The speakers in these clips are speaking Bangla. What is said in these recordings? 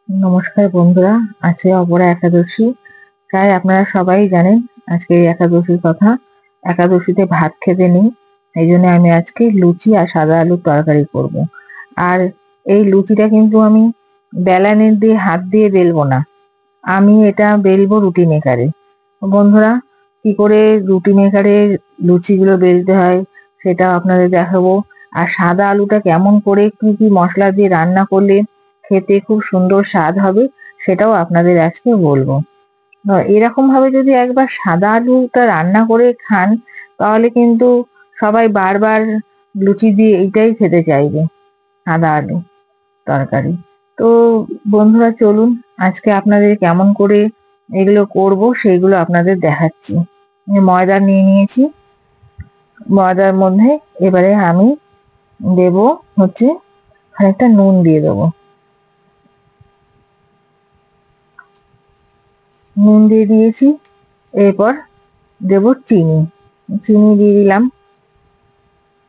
নমস্কার বন্ধুরা, আজকে অপরা একাদশী। প্রায় আপনারা সবাই জানেন আজকে এই একাদশীর কথা। একাদশীতে ভাত খেতে নেই, এই জন্য আমি আজকে লুচি আর সাদা আলুর তরকারি করব। আর এই লুচিটা কিন্তু আমি বেলনের দিয়ে হাত দিয়ে বেলবো না, আমি এটা বেলবো রুটি মেকারে। বন্ধুরা, কি করে রুটি মেকারে লুচিগুলো বেলতে হয় সেটা আপনাদের দেখাবো। আর সাদা আলুটা কেমন করে কি কি মশলা দিয়ে রান্না করলে খেতে খুব সুন্দর স্বাদ হবে সেটাও আপনাদের আজকে বলবো। এরকম ভাবে যদি একবার সাদা আলুটা রান্না করে খান তাহলে কিন্তু সবাই বারবার লুচি দিয়ে এইটাই খেতে চাইবে, সাদা আলু তরকারি। তো বন্ধুরা চলুন আজকে আপনাদের কেমন করে এগুলো করব সেইগুলো আপনাদের দেখাচ্ছি। আমি ময়দা নিয়ে নিয়েছি, ময়দার মধ্যে এবারে আমি দেব হচ্ছে খানিকটা নুন দিয়ে দেবো। নুন দিয়ে দিয়েছি, এরপর দেব চিনি। চিনি দিয়ে দিলাম,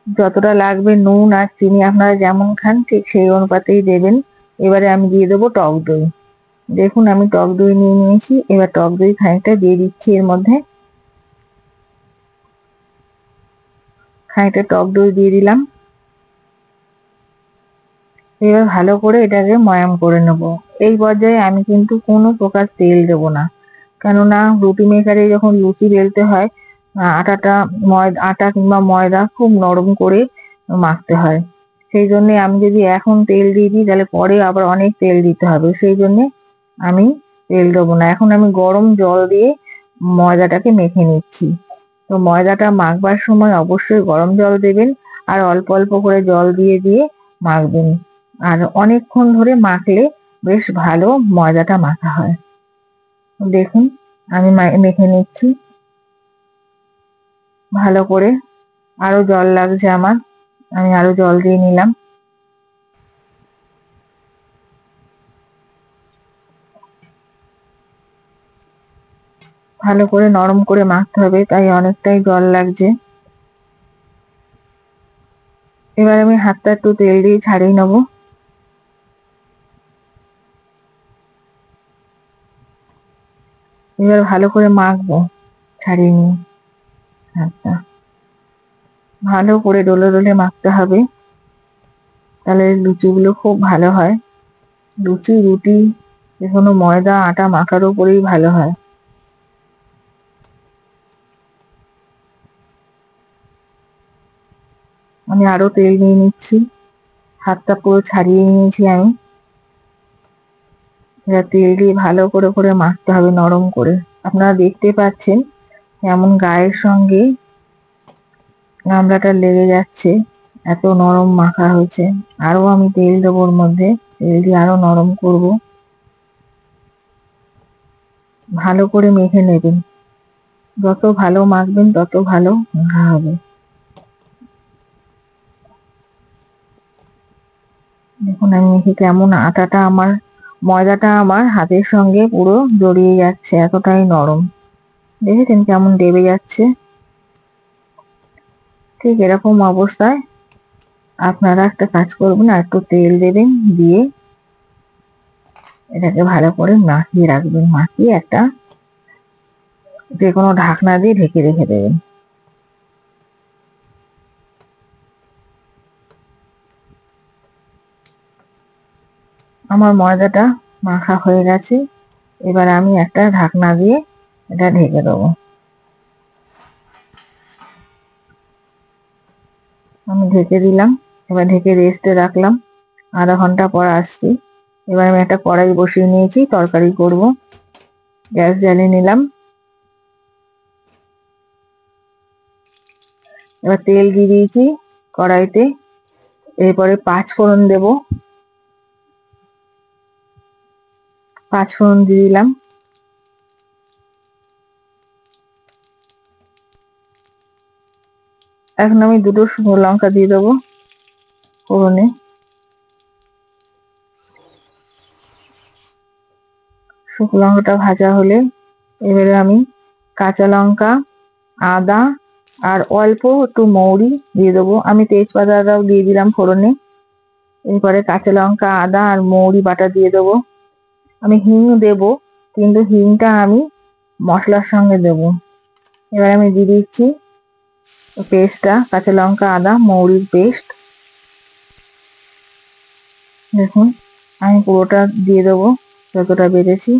যতটা লাগবে নুন আর চিনি আপনারা যেমন খান ঠিক সেই অনুপাতেই দেবেন। এবারে আমি দিয়ে দেবো টক দই। দেখুন আমি টক দই নিয়ে নিয়েছি, এবার টক দই খানিকটা দিয়ে দিচ্ছি এর মধ্যে। খানিকটা টক দই দিয়ে দিলাম, এবার ভালো করে এটাকে ময়াম করে নেব। এই পর্যায়ে আমি কিন্তু কোনো প্রকার তেল দেব না, কেননা রুটি মেকারে যখন লুচি বেলতে হয় আটাটা আটা কিংবা ময়দা খুব নরম করে মাখতে হয়। সেই জন্য আমি যদি এখন তেল দিয়ে দিই তাহলে পরে আবার অনেক তেল দিতে হবে, সেই জন্য আমি তেল দেবো না। এখন আমি গরম জল দিয়ে ময়দাটাকে মেখে নিচ্ছি। তো ময়দাটা মাখবার সময় অবশ্যই গরম জল দেবেন, আর অল্প অল্প করে জল দিয়ে দিয়ে মাখবেন। আর অনেকক্ষণ ধরে মাখলে বেশ ভালো ময়দাটা মাখা হয়। দেখুন আমি মেখে নিচ্ছি ভালো করে। আরো জল লাগছে আমার, আমি আরো জল দিয়ে নিলাম। ভালো করে নরম করে মাখতে হবে, তাই অনেকটাই জল লাগছে। এবার আমি হাতটা একটু তেল দিয়ে ছাড়িয়ে নেবো। এবার ভালো করে মাখবো, ছাড়িয়ে নিয়ে হাতটা ভালো করে ডলে ডলে মাখতে হবে, তাহলে লুচিগুলো খুব ভালো হয়। লুচি রুটি যেকোনো ময়দা আটা মাখার উপরেই ভালো হয়। আমি আরো তেল নিয়ে নিচ্ছি, হাতটা পুরো ছাড়িয়ে নিয়েছি আমি। এবার তেল দিয়ে ভালো করে করে মাখতে হবে নরম করে। আপনারা দেখতে পাচ্ছেন এমন গায়ের সঙ্গে গামলাটা লেগে যাচ্ছে, এত নরম মাখা হয়েছে। আরো আমি তেল দেবো ওর মধ্যে, তেল দিয়ে আরো নরম করব। ভালো করে মেখে নেবেন, যত ভালো মাখবেন তত ভালো মাখা হবে। দেখুন আমি মেখে কেমন আটাটা আমার ময়দাটা আমার হাতের সঙ্গে পুরো জড়িয়ে যাচ্ছে, এতটাই নরম। দেখেছেন কেমন দেবে যাচ্ছে? ঠিক এরকম অবস্থায় আপনারা একটা কাজ করবেন, আর একটু তেল দেবেন, দিয়ে এটাকে ভালো করে মাখিয়ে রাখবেন। মাখিয়ে একটা যে কোনো ঢাকনা দিয়ে ঢেকে রেখে দেবেন। আমার ময়দাটা মাখা হয়ে গেছে, এবার আমি একটা ঢাকনা দিয়ে এটা ঢেকে দেবো। আমি ঢেকে দিলাম, এবার ঢেকে রেস্টে রাখলাম। আধা ঘন্টা পর আসছি। এবার আমি একটা কড়াই বসিয়ে নিয়েছি, তরকারি করব। গ্যাস জ্বালিয়ে নিলাম, এবার তেল দিয়ে দিয়েছি কড়াইতে। এরপরে পাঁচ ফোড়ন দেব, পাঁচ ফোড়ন দিয়ে দিলাম। এখন আমি দুটো শুকনো লঙ্কা দিয়ে দেবো ফোড়নে। শুকনো লঙ্কাটা ভাজা হলে এবারে আমি কাঁচা লঙ্কা, আদা আর অল্প একটু মৌরি দিয়ে দেবো। আমি তেজপাতাটাও দিয়ে দিলাম ফোড়নে। এরপরে কাঁচা লঙ্কা, আদা আর মৌরি বাটা দিয়ে দেবো। আমি হিং দেব, কিন্তু হিংটা আমি মশলার সঙ্গে দেব। এবার আমি দিয়ে দিচ্ছি পেস্টটা, কাঁচা লঙ্কা, আদা, মৌরির পেস্ট। দেখুন আমি পুরোটা দিয়ে দেবো যতটা বেড়েছি।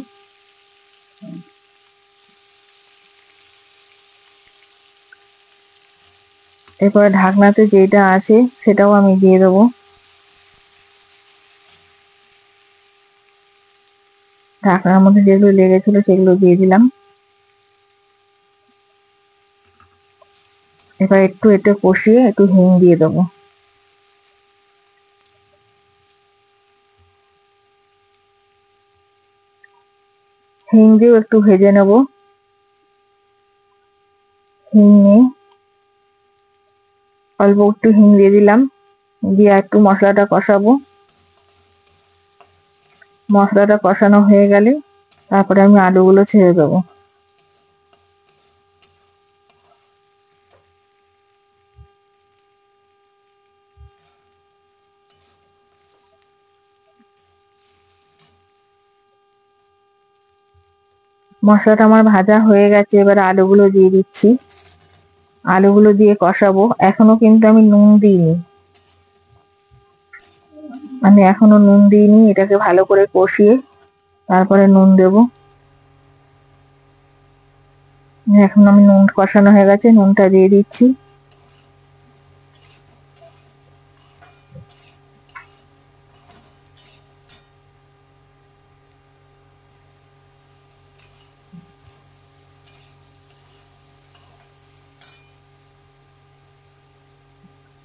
এরপরে ঢাকনাতে যেটা আছে সেটাও আমি দিয়ে দেবো। ঢাকনার মধ্যে যেগুলো লেগেছিল সেগুলো দিয়ে দিলাম। এবার একটু এটা কষিয়ে একটু হিং দিয়ে দেবো। হিং দিয়েও একটু ভেজে নেব। হিং নিয়ে অল্প একটু হিং দিয়ে দিলাম, দিয়ে একটু মশলাটা কষাবো। মশলাটা কষানো হয়ে গেলে তারপরে আমি আলুগুলো ছেড়ে দেবো। মশলাটা আমার ভাজা হয়ে গেছে, এবার আলুগুলো দিয়ে দিচ্ছি। আলুগুলো দিয়ে কষাবো। এখনো কিন্তু আমি নুন দিইনি, এটাকে ভালো করে কষিয়ে তারপরে নুন দেব। এখন আমি নুন কষানো হয়ে গেছে, নুনটা দিয়ে দিচ্ছি।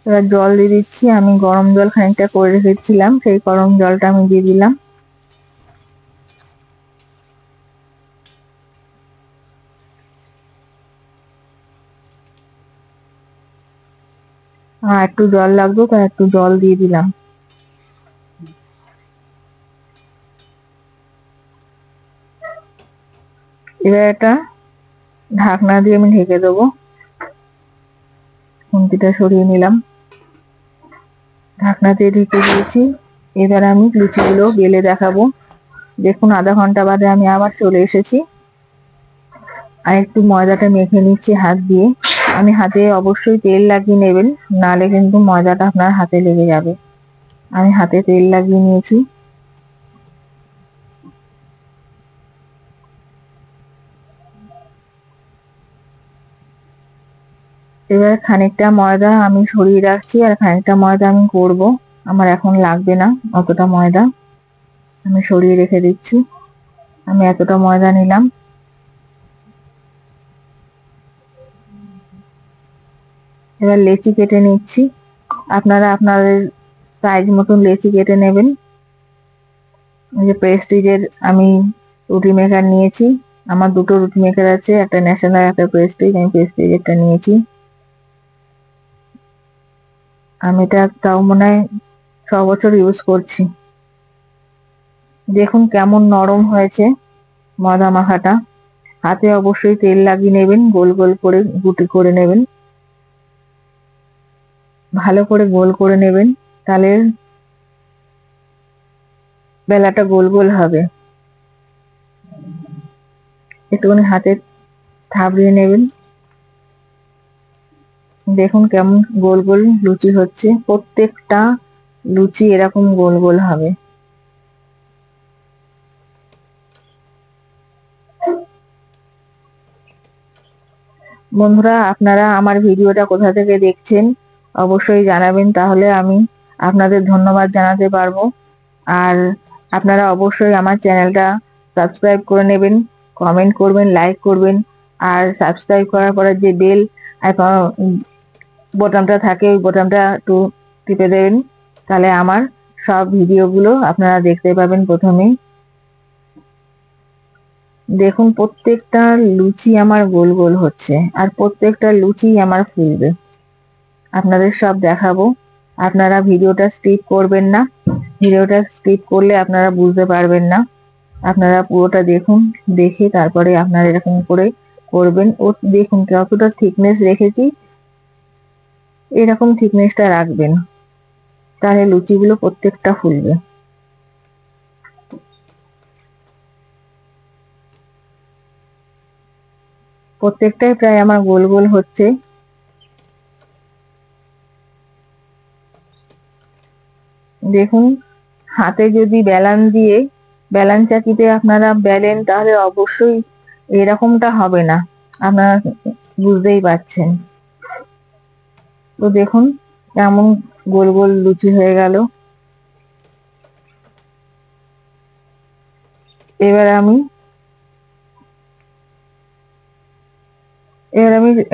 এবার জল দিয়ে দিচ্ছি। আমি গরম জল খানিকটা করে রেখেছিলাম, সেই গরম জলটা আমি দিয়ে দিলাম। আর একটু জল লাগবে, তাই একটু জল দিয়ে দিলাম। এবার এটা ঢাকনা দিয়ে আমি ঢেকে দেবো। খুন্তিটা সরিয়ে নিলাম, ঢাকনা দিয়ে ঢেকে দিয়েছি। এবার আমি লুচিগুলো বেলে দেখাবো। দেখুন আধা ঘন্টা বাদে আমি আবার চলে এসেছি। আর একটু ময়দাটা মেখে নিচ্ছি হাত দিয়ে। আমি হাতে অবশ্যই তেল লাগিয়ে নেবেন, নাহলে কিন্তু ময়দাটা আপনার হাতে লেগে যাবে। আমি হাতে তেল লাগিয়ে নিয়েছি। এবার খানিকটা ময়দা আমি সরিয়ে রাখছি, আর খানিকটা ময়দা আমি করব। আমার এখন লাগবে না অতটা ময়দা, আমি সরিয়ে রেখে দিচ্ছি। আমি এতটা ময়দা নিলাম। এবার লেচি কেটে নিচ্ছি। আপনারা আপনাদের সাইজ মতন লেচি কেটে নেবেন। এই যে প্রেস্টিজের আমি রুটি মেকার নিয়েছি। আমার দুটো রুটি মেকার আছে, একটা ন্যাশনাল একটা প্রেস্টিজ। আমি প্রেস্টিজেরটা নিয়েছি। আমি এটা তাও মনে হয় 6 বছর ইউজ করছি। দেখুন কেমন নরম হয়েছে ময়দা মাখাটা। হাতে অবশ্যই তেল লাগিয়ে নেবেন, গোল গোল করে গুটি করে নেবেন, ভালো করে গোল করে নেবেন, তাহলে বেলাটা গোল গোল হবে। একটুখানি হাতে থাবড়িয়ে নেবেন। দেখুন কেমন গোল গোল লুচি হচ্ছে। প্রত্যেকটা লুচি এরকম গোল গোল হবে। বন্ধুরা, আপনারা আমার ভিডিওটা কোথা থেকে দেখছেন অবশ্যই জানাবেন, তাহলে আমি আপনাদের ধন্যবাদ জানাতে পারবো। আর আপনারা অবশ্যই আমার চ্যানেলটা সাবস্ক্রাইব করে নেবেন, কমেন্ট করবেন, লাইক করবেন। আর সাবস্ক্রাইব করার পরে যে বেল বোতামটা থাকে ওই বোতামটা একটু টিপে দেবেন, তাহলে আমার সব ভিডিওগুলো আপনারা দেখতে পাবেন প্রথমেই। দেখুন প্রত্যেকটা লুচি আমার গোল গোল হচ্ছে, আর প্রত্যেকটা লুচি আমার ফুলবে। আপনাদের সব দেখাবো। আপনারা ভিডিওটা স্কিপ করবেন না, ভিডিওটা স্কিপ করলে আপনারা বুঝতে পারবেন না। আপনারা পুরোটা দেখুন, দেখে তারপরে আপনারা এরকম করে করবেন। ও দেখুন কতটা থিকনেস রেখেছি, এরকম থিকনেসটা রাখবেন, তাহলে লুচিগুলো প্রত্যেকটা ফুলবে। প্রত্যেকটাই প্রায় আমার গোল গোল হচ্ছে। দেখুন, হাতে যদি বেলান চাকিতে আপনারা বেলেন তাহলে অবশ্যই এরকমটা হবে না, আপনারা বুঝতেই পারছেন। তো দেখুন কেমন গোল গোল লুচি হয়ে গেল। এবার আমি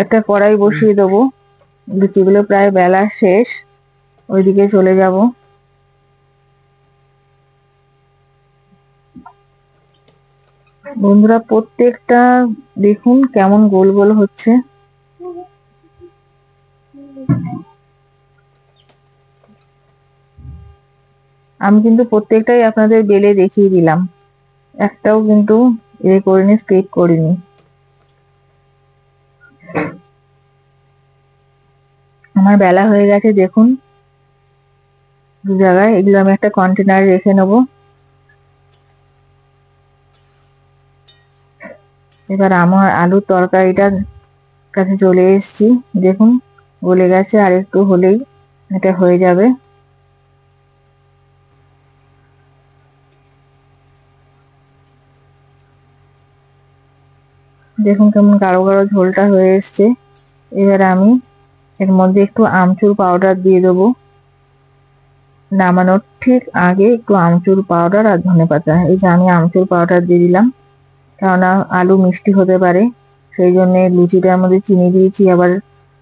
একটা কড়াই বসিয়ে দেবো। লুচিগুলো প্রায় বেলা শেষ, ওইদিকে চলে যাব। বন্ধুরা, প্রত্যেকটা দেখুন কেমন গোল গোল হচ্ছে। আমি কিন্তু প্রত্যেকটাই আপনাদের বেলে দেখিয়ে দিলাম, একটাও কিন্তু করিনি, স্কিপ করিনি। আমার বেলা হয়ে গেছে দেখুন, দু জায়গায়। এগুলো আমি একটা কন্টেনারে রেখে নেব। এবার আমার আলুর তরকারিটার কাছে চলে এসেছি। দেখুন গলে গেছে, আর একটু হলেই এটা হয়ে যাবে। দেখুন কেমন গাঢ় গাঢ় ঝোলটা হয়ে এসছে। এবার আমি এর মধ্যে একটু আমচুর পাউডার দিয়ে দেবো। নামানোর ঠিক আগে একটু আমচুর পাউডার আর ধনেপাতা, এই যে আমি আমচুর পাউডার দিয়ে দিলাম, কেননা আলু মিষ্টি হতে পারে, সেই জন্য লুচিটার মধ্যে চিনি দিয়েছি। আবার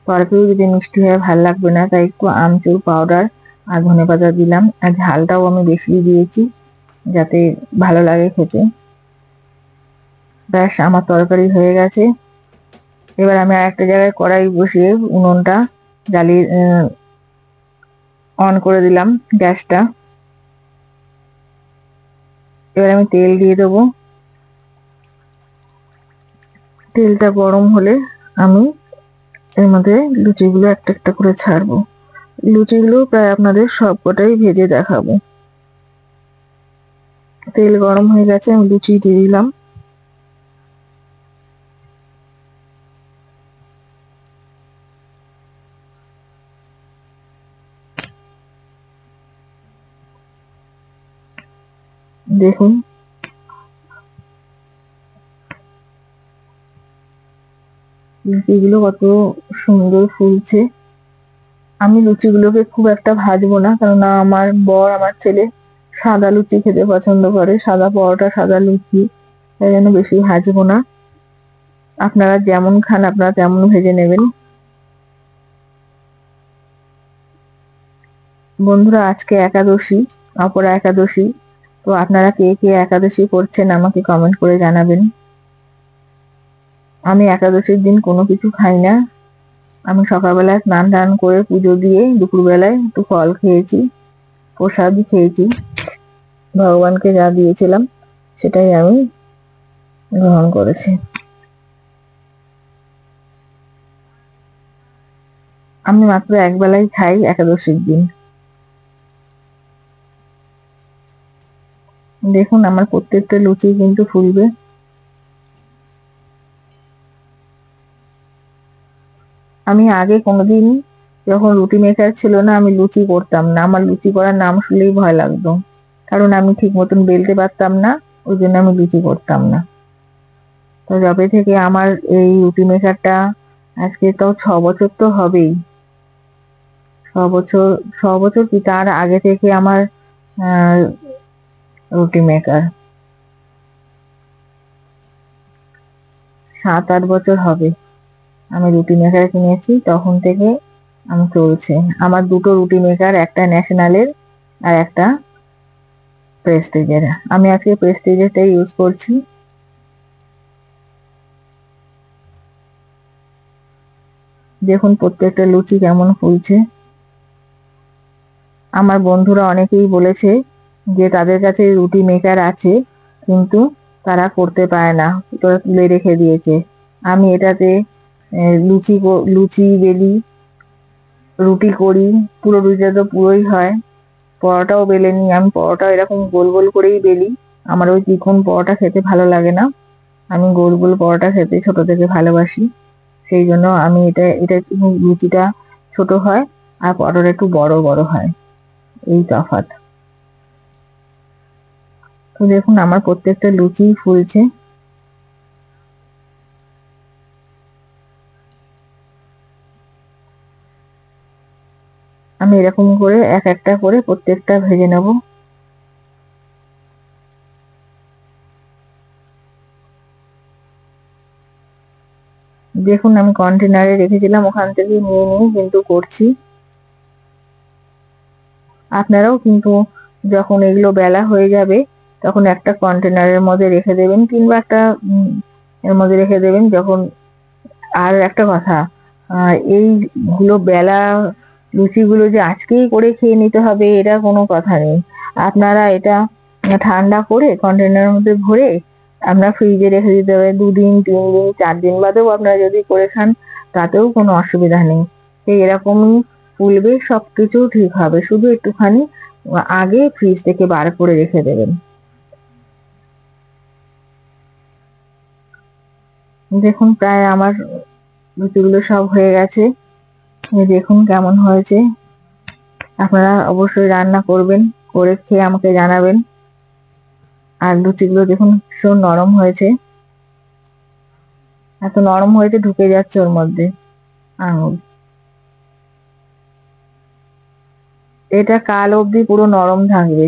তরকারিও যদি মিষ্টি হয় ভালো লাগবে না, তাই একটু আমচুর পাউডার আর ধনেপাতা দিলাম। আর ঝালটাও আমি বেশি দিয়েছি যাতে ভালো লাগে খেতে। ব্যাস, আমার তরকারি হয়ে গেছে। এবার আমি আরেকটা জায়গায় কড়াই বসিয়ে উনুনটা জ্বালিয়ে অন করে দিলাম গ্যাসটা। এবার আমি তেল দিয়ে দেবো। তেলটা গরম হলে আমি এর মধ্যে লুচিগুলো একটা একটা করে ছাড়বো। লুচিগুলো প্রায় আপনাদের সবকটাই ভেজে দেখাবো। তেল গরম হয়ে গেছে, আমি লুচি দিয়ে দিলাম। দেখুন লুচিগুলো কত সুন্দর ফুলছে। আমি লুচিগুলোকে খুব একটা ভাজবো না, কেননা আমার বর, আমার ছেলে সাদা লুচি খেতে পছন্দ করে, সাদা পরোটা, সাদা লুচি, তাই জন্য বেশি ভাজবো না। আপনারা যেমন খান আপনারা তেমন ভেজে নেবেন। বন্ধুরা, আজকে একাদশী, অপরা একাদশী। তো আপনারা কে কে একাদশী করছেন আমাকে কমেন্ট করে জানাবেন। আমি একাদশীর দিন কোনো কিছু খাই না। আমি সকালবেলায় স্নান টান করে পুজো দিয়ে দুপুরবেলায় একটু ফল খেয়েছি, প্রসাদই খেয়েছি। ভগবানকে যা দিয়েছিলাম সেটাই আমি গ্রহণ করেছি। আমি মাত্র একবেলাই খাই একাদশীর দিন। দেখুন আমার প্রত্যেকটা লুচি কিন্তু ফুলবে। আমি আগে কোনোদিন, যখন রুটি মেকার ছিল না, আমি লুচি করতাম না। আমার লুচি করার নাম শুনলেই ভয় লাগতো, কারণ আমি ঠিক মতন বেলতে পারতাম না, ওই জন্য আমি লুচি করতাম না। তো যবে থেকে আমার এই রুটি মেকারটা, আজকে তাও 6 বছর তো হবেই, 6 বছর, 6 বছর কি তার আগে থেকে আমার রুটি মেকার, 7-8 বছর হবে আমি রুটি মেকার কিনেছি, তখন থেকে আমি চলছে। আমার দুটো রুটি মেকার, একটা ন্যাশনালের আর একটা প্রেস্টিজের। আমি আজকে প্রেস্টিজেরটাই ইউজ করছি। দেখুন প্রত্যেকটা লুচি কেমন ফুলছে। আমার বন্ধুরা অনেকেই বলেছে যে তাদের কাছে রুটি মেকার আছে, কিন্তু তারা করতে পারে না, তোরা তুলে রেখে দিয়েছে। আমি এটাতে লুচি বেলি, রুটি করি, পুরো রুটিটা তো পুরোই হয়। পরোটাও বেলে নিই, আমি পরোটা এরকম গোল গোল করেই বেলি। আমার ওই চিকন পরোটা খেতে ভালো লাগে না, আমি গোল গোল পরোটা খেতে ছোট থেকে ভালোবাসি, সেই জন্য আমি এটা এটা লুচিটা ছোট হয় আর পরোটা একটু বড় বড় হয়, এই তফাৎ। তো দেখুন আমার প্রত্যেকটা লুচি ফুলছে। আমি এরকম করে এক একটা করে প্রত্যেকটা ভেজে নেব। দেখুন আমি কন্টেনারে রেখেছিলাম, ওখান থেকে নিয়ে নিয়ে কিন্তু করছি। আপনারাও কিন্তু যখন এগুলো বেলা হয়ে যাবে তখন একটা কন্টেনারের মধ্যে রেখে দেবেন, কিংবা একটা এর মধ্যে রেখে দেবেন যখন। আর একটা কথা, এইগুলো বেলা লুচিগুলো যে আজকেই করে খেয়ে নিতে হবে এটা কোনো কথা নেই। আপনারা এটা ঠান্ডা করে কন্টেনারের মধ্যে ভরে আপনার ফ্রিজে রেখে দিতে হবে, 2 দিন 3 দিন 4 দিন বাদেও আপনারা যদি করে খান তাতেও কোনো অসুবিধা নেই। সেই এরকমই ফুলবে, সবকিছু ঠিক হবে, শুধু একটুখানি আগে ফ্রিজ থেকে বার করে রেখে দেবেন। দেখুন প্রায় আমার লুচিগুলো সব হয়ে গেছে, দেখুন কেমন হয়েছে। আপনারা অবশ্যই রান্না করবেন, করে খেয়ে আমাকে জানাবেন। আর লুচিগুলো দেখুন ভীষণ নরম হয়েছে, এত নরম হয়েছে ঢুকে যাচ্ছে ওর মধ্যে আঙুল। এটা কাল অবধি পুরো নরম থাকবে।